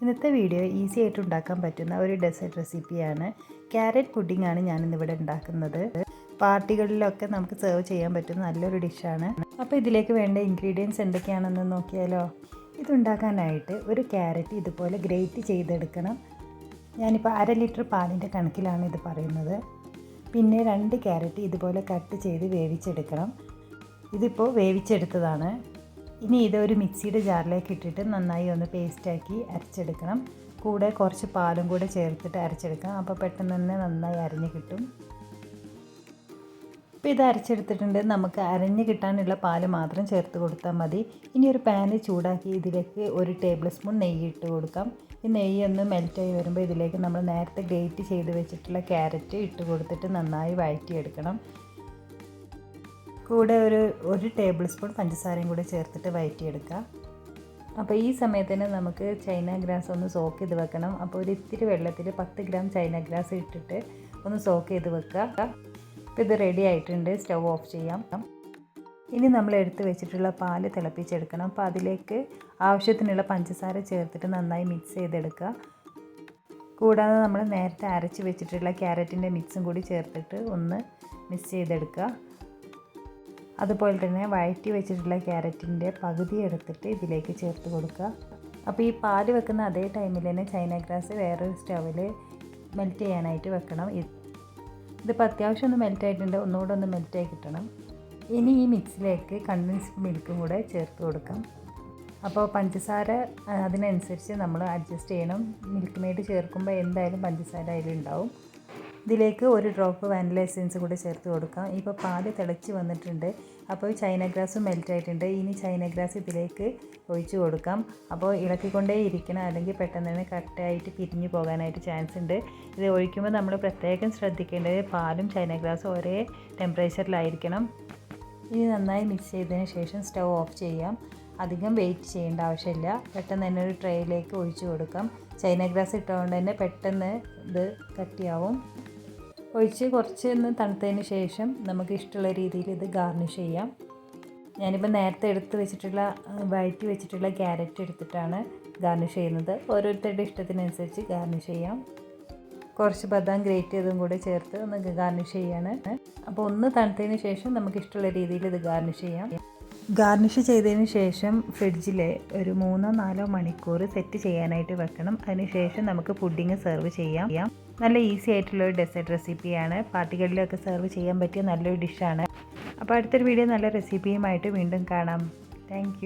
ഇന്നത്തെ video easy ആയിട്ട് ഉണ്ടാക്കാൻ പറ്റുന്ന ഒരു ഡെസേർട്ട് റെസിപ്പിയാണ്. ക്യാരറ്റ് പുഡിംഗ് ആണ് ഞാനിന്നിവിടെ ഉണ്ടാക്കുന്നത്. പാർട്ടികളിലൊക്കെ നമുക്ക് സെർവ് ചെയ്യാൻ പറ്റുന്ന നല്ലൊരു ഡിഷാണ്. അപ്പോൾ ഇതിലേക്ക് വേണ്ട ഇൻഗ്രീഡിയൻസ് എന്തൊക്കെയാണെന്ന് നോക്കിയാലോ. ഇതുണ്ടാക്കാനായിട്ട് ഒരു ക്യാരറ്റ് ഇതുപോലെ ഗ്രേറ്റ് ചെയ്തെടുക്കണം. ഞാനിപ്പോൾ 1/2 ലിറ്റർ പാലിൻ്റെ കണക്കിലാണ് ഇത് പറയുന്നത്. പിന്നെ 2 ക്യാരറ്റ് ഇതുപോലെ കട്ട് ചെയ്ത് വേവിച്ചെടുക്കണം. ഇതിപ്പോൾ വേവിച്ചെടുത്തതാണ്. ഇനി ഇതൊരു മിക്സിയുടെ ജാറിലേക്ക് ഇട്ടിട്ട് നന്നായി ഒന്ന് പേസ്റ്റാക്കി അരച്ചെടുക്കണം. കൂടെ കുറച്ച് പാലും കൂടെ ചേർത്തിട്ട് അരച്ചെടുക്കണം. അപ്പോൾ പെട്ടെന്ന് തന്നെ നന്നായി അരഞ്ഞ് കിട്ടും. ഇപ്പോൾ ഇത് അരച്ചെടുത്തിട്ടുണ്ട്. നമുക്ക് അരഞ്ഞ് കിട്ടാനുള്ള പാല് മാത്രം ചേർത്ത് കൊടുത്താൽ മതി. ഇനി ഒരു പാന് ചൂടാക്കി ഇതിലേക്ക് 1 ടേബിൾ സ്പൂൺ നെയ്യ് ഇട്ട് കൊടുക്കാം. ഈ നെയ്യ് ഒന്ന് മെൽറ്റായി വരുമ്പോൾ ഇതിലേക്ക് നമ്മൾ നേരത്തെ ഗ്രേറ്റ് ചെയ്ത് വെച്ചിട്ടുള്ള ക്യാരറ്റ് ഇട്ട് കൊടുത്തിട്ട് നന്നായി വഴറ്റിയെടുക്കണം. കൂടെ ഒരു ടേബിൾ സ്പൂൺ പഞ്ചസാരയും കൂടി ചേർത്തിട്ട് വഴറ്റിയെടുക്കുക. അപ്പോൾ ഈ സമയത്തിന് നമുക്ക് ചൈന ഗ്രാസ് ഒന്ന് സോക്ക് ചെയ്ത് വെക്കണം. അപ്പോൾ ഒരു ഇത്തിരി വെള്ളത്തിൽ 10 ഗ്രാം ചൈന ഗ്രാസ് ഇട്ടിട്ട് ഒന്ന് സോക്ക് ചെയ്ത് വെക്കുക. അപ്പോൾ ഇത് റെഡി ആയിട്ടുണ്ട്. സ്റ്റൗ ഓഫ് ചെയ്യാം. ഇനി നമ്മൾ എടുത്ത് വെച്ചിട്ടുള്ള പാല് തിളപ്പിച്ചെടുക്കണം. അപ്പോൾ അതിലേക്ക് ആവശ്യത്തിനുള്ള പഞ്ചസാര ചേർത്തിട്ട് നന്നായി മിക്സ് ചെയ്തെടുക്കുക. കൂടാതെ നമ്മൾ നേരത്തെ അരച്ച് വെച്ചിട്ടുള്ള ക്യാരറ്റിൻ്റെ മിക്സും കൂടി ചേർത്തിട്ട് ഒന്ന് മിക്സ് ചെയ്തെടുക്കുക. അതുപോലെ തന്നെ വഴറ്റി വെച്ചിട്ടുള്ള ക്യാരറ്റിൻ്റെ പകുതി എടുത്തിട്ട് ഇതിലേക്ക് ചേർത്ത് കൊടുക്കുക. അപ്പോൾ ഈ പാല് വെക്കുന്ന അതേ ടൈമിൽ തന്നെ ചൈന ഗ്രാസ് വേറൊരു സ്റ്റൗവിൽ മെൽറ്റ് ചെയ്യാനായിട്ട് വെക്കണം. ഇതിപ്പോൾ അത്യാവശ്യം ഒന്ന് മെൽറ്റായിട്ടുണ്ട്. ഒന്നുകൂടെ ഒന്ന് മെൽറ്റായി കിട്ടണം. ഇനി ഈ മിക്സിലേക്ക് കണ്ടൻസ്ഡ് മിൽക്കും കൂടെ ചേർത്ത് കൊടുക്കാം. അപ്പോൾ പഞ്ചസാര അതിനനുസരിച്ച് നമ്മൾ അഡ്ജസ്റ്റ് ചെയ്യണം. മിൽക്ക് മെയ്ഡ് ചേർക്കുമ്പോൾ എന്തായാലും പഞ്ചസാര അതിലുണ്ടാവും. ഇതിലേക്ക് 1 ഡ്രോപ്പ് വാനില എസൻസ് കൂടി ചേർത്ത് കൊടുക്കാം. ഇപ്പോൾ പാല് തിളച്ച് വന്നിട്ടുണ്ട്. അപ്പോൾ ചൈന ഗ്രാസ് മെൽറ്റ് ആയിട്ടുണ്ട്. ഇനി ചൈന ഗ്രാസ് ഇതിലേക്ക് ഒഴിച്ച് കൊടുക്കാം. അപ്പോൾ ഇളക്കിക്കൊണ്ടേ ഇരിക്കണം, അല്ലെങ്കിൽ പെട്ടെന്ന് തന്നെ കട്ടയായിട്ട് പിരിഞ്ഞു പോകാനായിട്ട് ചാൻസ് ഉണ്ട്. ഇത് ഒഴിക്കുമ്പോൾ നമ്മൾ പ്രത്യേകം ശ്രദ്ധിക്കേണ്ടത് പാലും ചൈന ഗ്രാസും ഒരേ ടെമ്പറേച്ചറിലായിരിക്കണം. ഇനി നന്നായി മിക്സ് ചെയ്തതിന് ശേഷം സ്റ്റൗ ഓഫ് ചെയ്യാം. അധികം വെയിറ്റ് ചെയ്യേണ്ട ആവശ്യമില്ല. പെട്ടെന്ന് തന്നെ ഒരു ട്രേയിലേക്ക് ഒഴിച്ച് കൊടുക്കാം. ചൈന ഗ്രാസ് ഇട്ടുകൊണ്ട് തന്നെ പെട്ടെന്ന് ഇത് കട്ടിയാവും. ഒഴിച്ച് കുറച്ച് ഒന്ന് തണുത്തതിന് ശേഷം നമുക്ക് ഇഷ്ടമുള്ള രീതിയിൽ ഇത് ഗാർണിഷ് ചെയ്യാം. ഞാനിപ്പോൾ നേരത്തെ വഴറ്റി വെച്ചിട്ടുള്ള ക്യാരറ്റ് എടുത്തിട്ടാണ് ഗാർണിഷ് ചെയ്യുന്നത്. ഓരോരുത്തരുടെ ഇഷ്ടത്തിനനുസരിച്ച് ഗാർണിഷ് ചെയ്യാം. കുറച്ച് ബദാം ഗ്രേറ്റ് ചെയ്തതും കൂടെ ചേർത്ത് ഒന്ന് ഗാർണിഷ് ചെയ്യാണ്. അപ്പോൾ ഒന്ന് തണുത്തതിന് ശേഷം നമുക്ക് ഇഷ്ടമുള്ള രീതിയിൽ ഇത് ഗാർണിഷ് ചെയ്യാം. ഗാർണിഷ് ചെയ്തതിന് ശേഷം ഫ്രിഡ്ജിൽ ഒരു 3-4 മണിക്കൂർ സെറ്റ് ചെയ്യാനായിട്ട് വെക്കണം. അതിന് ശേഷം നമുക്ക് പുഡിങ് സെർവ് ചെയ്യാം. നല്ല ഈസി ആയിട്ടുള്ള ഒരു ഡെസേർട്ട് റെസിപ്പിയാണ്. പാർട്ടികളിലൊക്കെ സെർവ് ചെയ്യാൻ പറ്റിയ നല്ലൊരു ഡിഷാണ്. അപ്പോൾ അടുത്തൊരു വീഡിയോ നല്ല റെസിപ്പിയുമായിട്ട് വീണ്ടും കാണാം. താങ്ക്